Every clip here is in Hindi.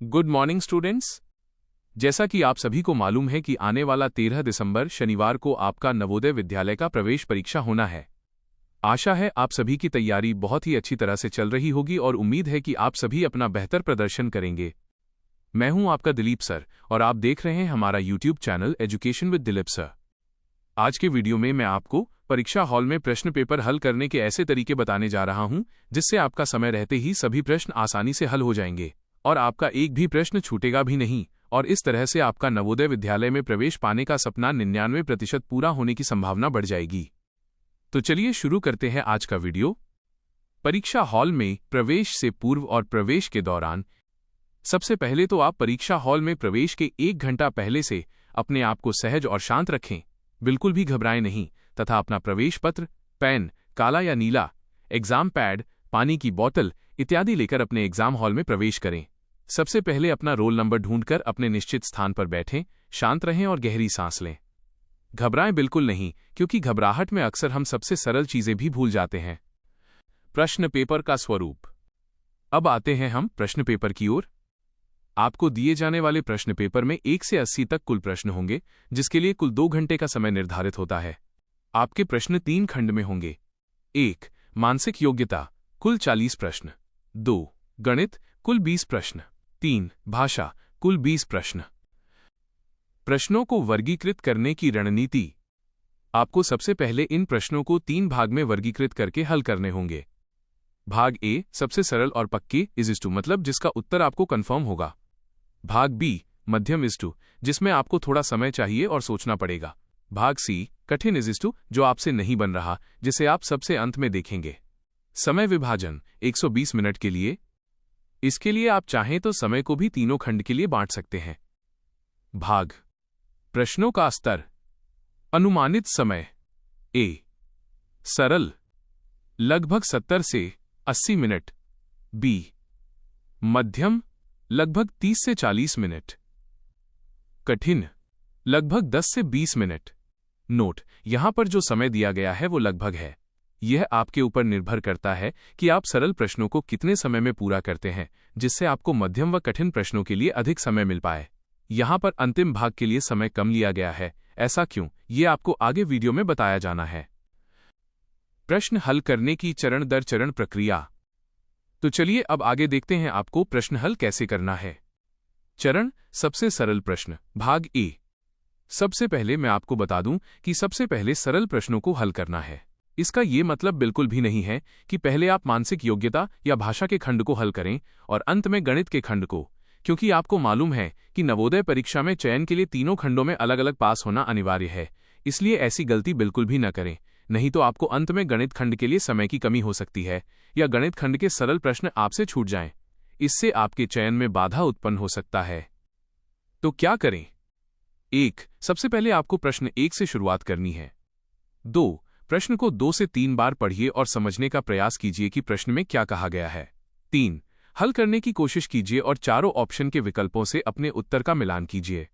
Good morning students. जैसा कि आप सभी को मालूम है कि आने वाला 13 दिसंबर शनिवार को आपका नवोदय विद्यालय का प्रवेश परीक्षा होना है। आशा है आप सभी की तैयारी बहुत ही अच्छी तरह से चल रही होगी और उम्मीद है कि आप सभी अपना बेहतर प्रदर्शन करेंगे। मैं हूं आपका दिलीप सर और आप देख रहे हैं हमारा YouTube channel education with Dilip sir. आज के वीडियो में मैं आपको परीक्षा हॉल में प्रश्न पेपर हल करने के ऐसे तरीके बताने जा रहा हूं जिससे आपका समय रहते ही सभी प्रश्न आसानी से हल हो जाएंगे और आपका एक भी प्रश्न छूटेगा भी नहीं, और इस तरह से आपका नवोदय विद्यालय में प्रवेश पाने का सपना 99% पूरा होने की संभावना बढ़ जाएगी। तो चलिए शुरू करते हैं आज का वीडियो। परीक्षा हॉल में प्रवेश से पूर्व और प्रवेश के दौरान सबसे पहले तो आप परीक्षा हॉल में प्रवेश के 1 घंटा पहले से अपने आप को सहज और शांत रखें, बिल्कुल भी घबराएं नहीं, तथा अपना प्रवेश पत्र, पेन, काला या नीला, एग्जाम पैड, पानी की बोतल इत्यादि लेकर अपने एग्जाम हॉल में प्रवेश करें। सबसे पहले अपना रोल नंबर ढूंढकर अपने निश्चित स्थान पर बैठें, शांत रहें और गहरी सांस लें। घबराएं बिल्कुल नहीं, क्योंकि घबराहट में अक्सर हम सबसे सरल चीजें भी भूल जाते हैं। प्रश्न पेपर का स्वरूप। अब आते हैं हम प्रश्न पेपर की ओर। आपको दिए जाने वाले प्रश्न पेपर में 1 से 80 तक कुल प्रश्न होंगे, जिसके लिए कुल 2 घंटे का समय निर्धारित होता है। आपके प्रश्न 3 खंड में होंगे। 1. मानसिक योग्यता, कुल 40 प्रश्न। 2. गणित, कुल 20 प्रश्न। 3. भाषा, कुल 20 प्रश्न। प्रश्नों को वर्गीकृत करने की रणनीति। आपको सबसे पहले इन प्रश्नों को 3 भाग में वर्गीकृत करके हल करने होंगे। भाग ए, सबसे सरल और पक्के मतलब जिसका उत्तर आपको कंफर्म होगा। भाग बी, मध्यम जिसमें आपको थोड़ा समय चाहिए और सोचना पड़ेगा। भाग सी, कठिन जो आपसे नहीं बन रहा, जिसे आप सबसे अंत में देखेंगे। समय विभाजन 120 मिनट के लिए। इसके लिए आप चाहें तो समय को भी 3 खंड के लिए बांट सकते हैं। भाग प्रश्नों का स्तर। अनुमानित समय ए, सरल लगभग 70 से 80 मिनट। बी, मध्यम लगभग 30 से 40 मिनट। कठिन लगभग 10 से 20 मिनट। नोट, यहां पर जो समय दिया गया है वो लगभग है। यह आपके ऊपर निर्भर करता है कि आप सरल प्रश्नों को कितने समय में पूरा करते हैं, जिससे आपको मध्यम व कठिन प्रश्नों के लिए अधिक समय मिल पाए। यहां पर अंतिम भाग के लिए समय कम लिया गया है। ऐसा क्यों, ये आपको आगे वीडियो में बताया जाना है। प्रश्न हल करने की चरण दर चरण प्रक्रिया। तो चलिए अब आगे देखते हैं आपको प्रश्न हल कैसे करना है। चरण सबसे सरल प्रश्न, भाग ए। सबसे पहले मैं आपको बता दूं कि सबसे पहले सरल प्रश्नों को हल करना है। इसका ये मतलब बिल्कुल भी नहीं है कि पहले आप मानसिक योग्यता या भाषा के खंड को हल करें और अंत में गणित के खंड को, क्योंकि आपको मालूम है कि नवोदय परीक्षा में चयन के लिए 3 खंडों में अलग अलग पास होना अनिवार्य है। इसलिए ऐसी गलती बिल्कुल भी न करें, नहीं तो आपको अंत में गणित खंड के लिए समय की कमी हो सकती है या गणित खंड के सरल प्रश्न आपसे छूट जाएं। इससे आपके चयन में बाधा उत्पन्न हो सकता है। तो क्या करें? 1. सबसे पहले आपको प्रश्न 1 से शुरुआत करनी है। 2. प्रश्न को 2 से 3 बार पढ़िए और समझने का प्रयास कीजिए कि प्रश्न में क्या कहा गया है। 3. हल करने की कोशिश कीजिए और चारों ऑप्शन के विकल्पों से अपने उत्तर का मिलान कीजिए।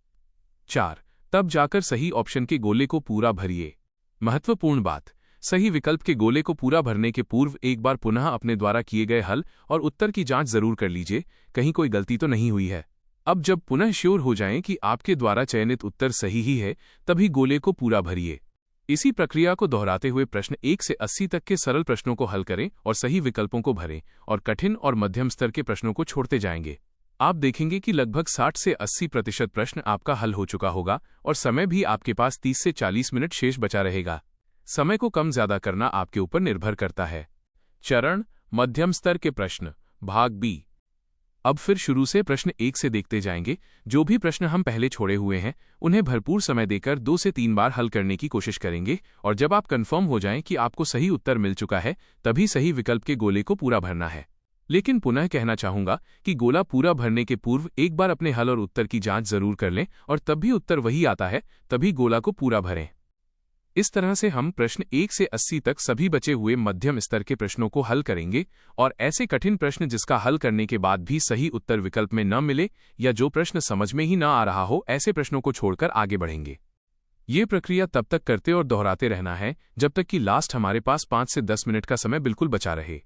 4. तब जाकर सही ऑप्शन के गोले को पूरा भरिए। महत्वपूर्ण बात, सही विकल्प के गोले को पूरा भरने के पूर्व एक बार पुनः अपने द्वारा किए गए हल और उत्तर की जांच जरूर कर लीजिए, कहीं कोई गलती तो नहीं हुई है। अब जब पुनः श्योर हो जाएं कि आपके द्वारा चयनित उत्तर सही ही है, तभी गोले को पूरा भरिए। इसी प्रक्रिया को दोहराते हुए प्रश्न 1 से 80 तक के सरल प्रश्नों को हल करें और सही विकल्पों को भरें और कठिन और मध्यम स्तर के प्रश्नों को छोड़ते जाएंगे। आप देखेंगे कि लगभग 60 से 80% प्रश्न आपका हल हो चुका होगा और समय भी आपके पास 30 से 40 मिनट शेष बचा रहेगा। समय को कम ज्यादा करना आपके ऊपर निर्भर करता है। चरण मध्यम स्तर के प्रश्न, भाग बी। अब फिर शुरू से प्रश्न 1 से देखते जाएंगे। जो भी प्रश्न हम पहले छोड़े हुए हैं उन्हें भरपूर समय देकर 2 से 3 बार हल करने की कोशिश करेंगे और जब आप कंफर्म हो जाएं कि आपको सही उत्तर मिल चुका है, तभी सही विकल्प के गोले को पूरा भरना है। लेकिन पुनः कहना चाहूंगा कि गोला पूरा भरने के पूर्व एक बार अपने हल और उत्तर की जांच जरूर कर लें और तब भी उत्तर वही आता है, तभी गोला को पूरा भरें। इस तरह से हम प्रश्न 1 से 80 तक सभी बचे हुए मध्यम स्तर के प्रश्नों को हल करेंगे और ऐसे कठिन प्रश्न जिसका हल करने के बाद भी सही उत्तर विकल्प में न मिले या जो प्रश्न समझ में ही न आ रहा हो, ऐसे प्रश्नों को छोड़कर आगे बढ़ेंगे। ये प्रक्रिया तब तक करते और दोहराते रहना है जब तक कि लास्ट हमारे पास 5 से 10 मिनट का समय बिल्कुल बचा रहे।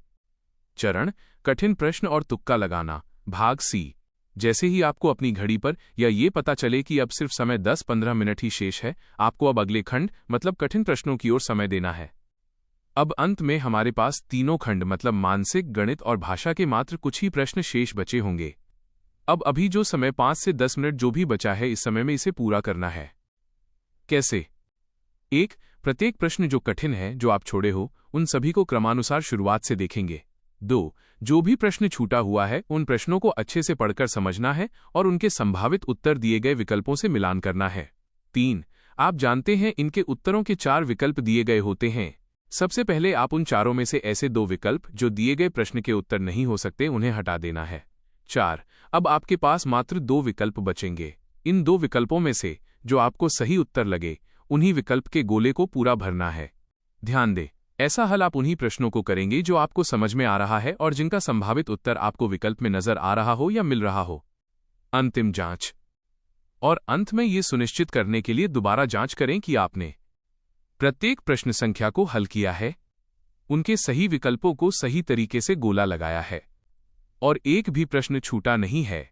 चरण कठिन प्रश्न और तुक्का लगाना, भाग सी। जैसे ही आपको अपनी घड़ी पर या ये पता चले कि अब सिर्फ समय 10-15 मिनट ही शेष है, आपको अब अगले खंड मतलब कठिन प्रश्नों की ओर समय देना है। अब अंत में हमारे पास तीनों खंड मतलब मानसिक, गणित और भाषा के मात्र कुछ ही प्रश्न शेष बचे होंगे। अब अभी जो समय 5 से 10 मिनट जो भी बचा है, इस समय में इसे पूरा करना है। कैसे? 1. प्रत्येक प्रश्न जो कठिन है, जो आप छोड़े हो, उन सभी को क्रमानुसार शुरुआत से देखेंगे। 2. जो भी प्रश्न छूटा हुआ है, उन प्रश्नों को अच्छे से पढ़कर समझना है और उनके संभावित उत्तर दिए गए विकल्पों से मिलान करना है। 3. आप जानते हैं इनके उत्तरों के 4 विकल्प दिए गए होते हैं। सबसे पहले आप उन चारों में से ऐसे 2 विकल्प जो दिए गए प्रश्न के उत्तर नहीं हो सकते, उन्हें हटा देना है। 4. अब आपके पास मात्र 2 विकल्प बचेंगे। इन 2 विकल्पों में से जो आपको सही उत्तर लगे, उन्हीं विकल्प के गोले को पूरा भरना है। ध्यान दें, ऐसा हल आप उन्हीं प्रश्नों को करेंगे जो आपको समझ में आ रहा है और जिनका संभावित उत्तर आपको विकल्प में नजर आ रहा हो या मिल रहा हो। अंतिम जांच। और अंत में ये सुनिश्चित करने के लिए दोबारा जांच करें कि आपने प्रत्येक प्रश्न संख्या को हल किया है, उनके सही विकल्पों को सही तरीके से गोला लगाया है और एक भी प्रश्न छूटा नहीं है।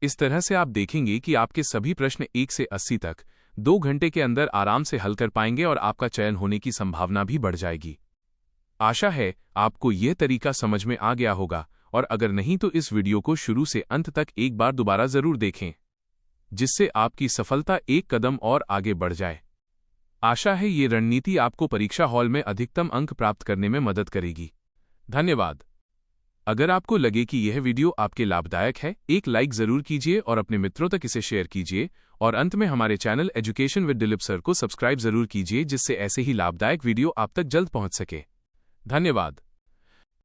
इस तरह से आप देखेंगे कि आपके सभी प्रश्न 1 से 80 तक 2 घंटे के अंदर आराम से हल कर पाएंगे और आपका चयन होने की संभावना भी बढ़ जाएगी। आशा है आपको यह तरीका समझ में आ गया होगा, और अगर नहीं तो इस वीडियो को शुरू से अंत तक एक बार दोबारा जरूर देखें, जिससे आपकी सफलता एक कदम और आगे बढ़ जाए। आशा है ये रणनीति आपको परीक्षा हॉल में अधिकतम अंक प्राप्त करने में मदद करेगी। धन्यवाद। अगर आपको लगे कि यह वीडियो आपके लाभदायक है, एक लाइक जरूर कीजिए और अपने मित्रों तक इसे शेयर कीजिए, और अंत में हमारे channel education with Dilip sir को सब्सक्राइब जरूर कीजिए, जिससे ऐसे ही लाभदायक वीडियो आप तक जल्द पहुंच सके। धन्यवाद।